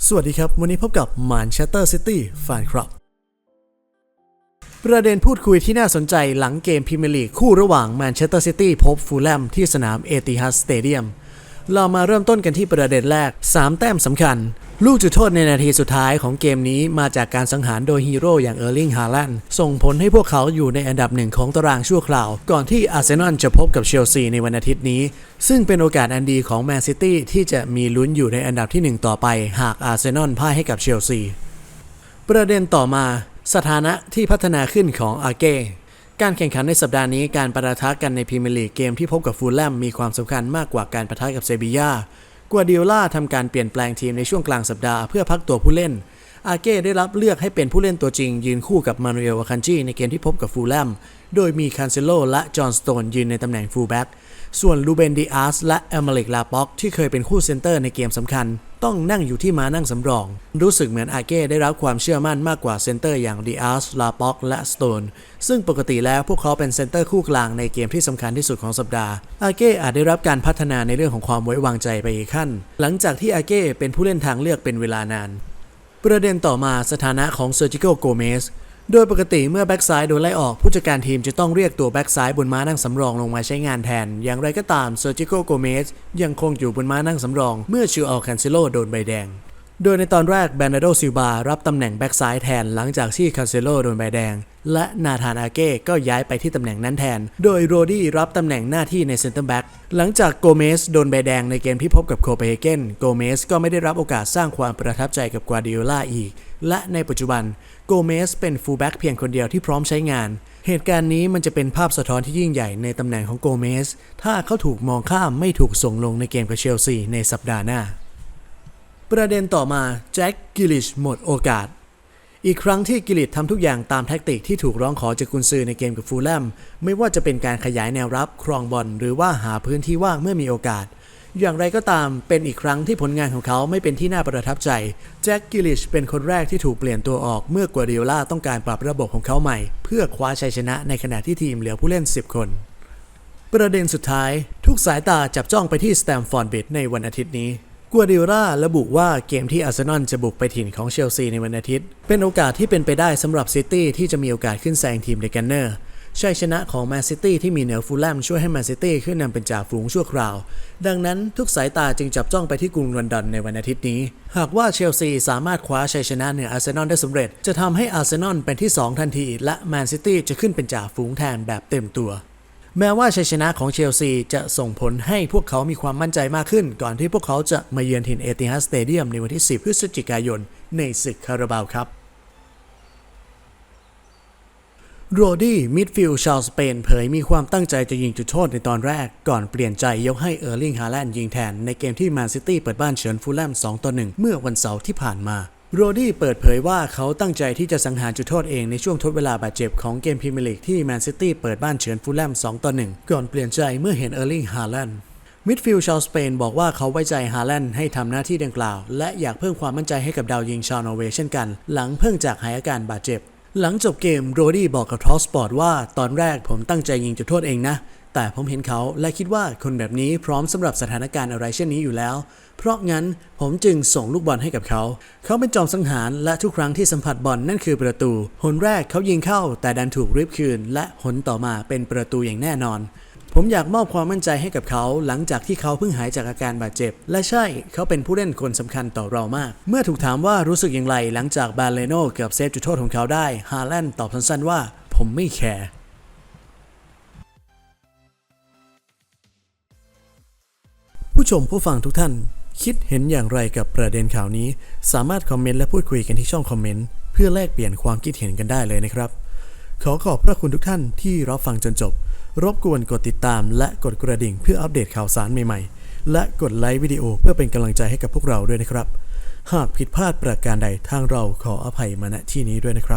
สวัสดีครับวันนี้พบกับ Manchester City แฟนคลับประเด็นพูดคุยที่น่าสนใจหลังเกมพรีเมียร์ลีกคู่ระหว่าง Manchester City พบฟูลแลมที่สนาม Etihad Stadium เรามาเริ่มต้นกันที่ประเด็นแรก3แต้มสำคัญลูกจุดโทษในนาทีสุดท้ายของเกมนี้มาจากการสังหารโดยฮีโร่อย่างเออร์ลิง ฮาแลนด์ส่งผลให้พวกเขาอยู่ในอันดับหนึ่งของตารางชั่วคราวก่อนที่อาร์เซนอลจะพบกับเชลซีในวันอาทิตย์นี้ซึ่งเป็นโอกาสอันดีของแมนซิตี้ที่จะมีลุ้นอยู่ในอันดับที่1ต่อไปหากอาร์เซนอลพ่ายให้กับเชลซีประเด็นต่อมาสถานะที่พัฒนาขึ้นของอาเก้การแข่งขันในสัปดาห์นี้การปะทะกันในพรีเมียร์ลีกเกมที่พบกับฟูลแลมมีความสำคัญมากกว่าการปะทะกับเซบีญ่ากัวดิโอล่าทำการเปลี่ยนแปลงทีมในช่วงกลางสัปดาห์เพื่อพักตัวผู้เล่นอาเก้ได้รับเลือกให้เป็นผู้เล่นตัวจริงยืนคู่กับมานูเอล อาคันจีในเกมที่พบกับฟูลแลมโดยมีคานเซโลและจอห์นสโตนยืนในตำแหน่งฟูลแบ็กส่วนลูเบน ดิอาสและเอเมริก ลาป็อกที่เคยเป็นคู่เซนเตอร์ในเกมสำคัญต้องนั่งอยู่ที่ม้านั่งสำรองรู้สึกเหมือนอาเก้ได้รับความเชื่อมั่นมากกว่าเซนเตอร์อย่าง ดิอาส ลาป็อกและสโตนซึ่งปกติแล้วพวกเขาเป็นเซนเตอร์คู่กลางในเกมที่สำคัญที่สุดของสัปดาห์อาเก้อาจได้รับการพัฒนาในเรื่องของความไว้วางใจไปอีกขั้นหลังจากที่อาเก้เป็นผู้เล่นทางเลือกเป็นเวลานานประเด็นต่อมาสถานะของเซอร์จิโก โกเมสโดยปกติเมื่อแบ็กซ้ายโดนไล่ออกผู้จัดการทีมจะต้องเรียกตัวแบ็กซ้ายบนม้านั่งสำรองลงมาใช้งานแทนอย่างไรก็ตามเซอร์จิโก โกเมสยังคงอยู่บนม้านั่งสำรองเมื่อชิวอัล คันเซโลโดนใบแดงโดยในตอนแรกแบรนาโด ซิลวารับตำแหน่งแบ็กซ้ายแทนหลังจากที่คันเซโลโดนใบแดงและนาธาน อาเก้ก็ย้ายไปที่ตำแหน่งนั้นแทนโดยโรดี้รับตำแหน่งหน้าที่ในเซ็นเตอร์แบ็กหลังจากโกเมสโดนใบแดงในเกมที่พบกับโคเปนเฮเกนโกเมสก็ไม่ได้รับโอกาสสร้างความประทับใจกับกัวดิโอล่าอีกและในปัจจุบันโกเมสเป็นฟูลแบ็กเพียงคนเดียวที่พร้อมใช้งานเหตุการณ์นี้มันจะเป็นภาพสะท้อนที่ยิ่งใหญ่ในตำแหน่งของโกเมสถ้าเขาถูกมองข้ามไม่ถูกส่งลงในเกมกับเชลซีในสัปดาห์หน้าประเด็นต่อมาแจ็ค กิลลิชหมดโอกาสอีกครั้งที่กิลลิชทำทุกอย่างตามแทคติกที่ถูกร้องขอจากกุนซือในเกมกับฟูลแลมไม่ว่าจะเป็นการขยายแนวรับครองบอลหรือว่าหาพื้นที่ว่างเมื่อมีโอกาสอย่างไรก็ตามเป็นอีกครั้งที่ผลงานของเขาไม่เป็นที่น่าประทับใจแจ็ค กิลลิชเป็นคนแรกที่ถูกเปลี่ยนตัวออกเมื่อกัวดิโอล่าต้องการปรับระบบของเขาใหม่เพื่อคว้าชัยชนะในขณะที่ทีมเหลือผู้เล่น10คนประเด็นสุดท้ายทุกสายตาจับจ้องไปที่สแตมฟอร์ด บริดจ์ในวันอาทิตย์นี้กัวดิโอล่าระบุว่าเกมที่อาร์เซนอลจะบุกไปถิ่นของเชลซีในวันอาทิตย์เป็นโอกาสที่เป็นไปได้สำหรับซิตี้ที่จะมีโอกาสขึ้นแซงทีมเดอะกันเนอร์ชัยชนะของแมนซิตี้ที่มีเหนือฟูลแลมช่วยให้แมนซิตี้ขึ้นนำเป็นจ่าฝูงชั่วคราวดังนั้นทุกสายตาจึงจับจ้องไปที่กรุงลอนดอนในวันอาทิตย์นี้หากว่าเชลซีสามารถคว้าชัยชนะเหนืออาร์เซนอลได้สำเร็จจะทำให้อาร์เซนอลเป็นที่2ทันทีและแมนซิตี้จะขึ้นเป็นจ่าฝูงแทนแบบเต็มตัวแม้ว่าชัยชนะของเชลซีจะส่งผลให้พวกเขามีความมั่นใจมากขึ้นก่อนที่พวกเขาจะมาเยือนถิ่นเอติฮัดสเตเดียมในวันที่10 พฤศจิกายนในศึกคาราบาวครับโรดี้ มิดฟิลด์ชาวสเปนเผยมีความตั้งใจจะยิงจุดโทษในตอนแรกก่อนเปลี่ยนใจยกให้เออร์ลิง ฮาแลนด์ยิงแทนในเกมที่แมนซิตี้เปิดบ้านเฉือนฟูลแลม 2-1 เมื่อวันเสาร์ที่ผ่านมาโรดี้เปิดเผยว่าเขาตั้งใจที่จะสังหารจุดโทษเองในช่วงทดเวลาบาดเจ็บของเกมพรีเมียร์ลีกที่แมนซิตี้เปิดบ้านเฉือนฟูลแลม 2-1 ก่อนเปลี่ยนใจเมื่อเห็นเออร์ลิง ฮาแลนด์มิดฟิลด์ชาวสเปนบอกว่าเขาไว้ใจฮาแลนด์ให้ทำหน้าที่ดังกล่าวและอยากเพิ่มความมั่นใจให้กับดาวยิงชาวนอร์เวย์เช่นกันหลังเพิ่งจากหายอาการบาดเจ็บหลังจบเกมโรดี้บอกกับทอล์กสปอร์ตว่าตอนแรกผมตั้งใจยิงจุดโทษเองนะแต่ผมเห็นเขาและคิดว่าคนแบบนี้พร้อมสำหรับสถานการณ์อะไรเช่นนี้อยู่แล้วเพราะงั้นผมจึงส่งลูกบอลให้กับเขาเป็นจอมสังหารและทุกครั้งที่สัมผัสบอลนั่นคือประตูหนแรกเขายิงเข้าแต่ดันถูกริบคืนและหนต่อมาเป็นประตูอย่างแน่นอนผมอยากมอบความมั่นใจให้กับเขาหลังจากที่เขาเพิ่งหายจากอาการบาดเจ็บและใช่เขาเป็นผู้เล่นคนสำคัญต่อเรามากเมื่อถูกถามว่ารู้สึกอย่างไรหลังจากบาเลโน่เกือบเซฟจุดโทษของเขาได้ฮาแลนด์ตอบสั้นๆว่าผมไม่แคร์ผู้ชมผู้ฟังทุกท่านคิดเห็นอย่างไรกับประเด็นข่าวนี้สามารถคอมเมนต์และพูดคุยกันที่ช่องคอมเมนต์เพื่อแลกเปลี่ยนความคิดเห็นกันได้เลยนะครับขอบพระคุณทุกท่านที่รับฟังจนจบรบกวนกดติดตามและกดกระดิ่งเพื่ออัปเดตข่าวสารใหม่ๆและกดไลค์วิดีโอเพื่อเป็นกำลังใจให้กับพวกเราด้วยนะครับหากผิดพลาดประการใดทางเราขออภัยมาณที่นี้ด้วยนะครับ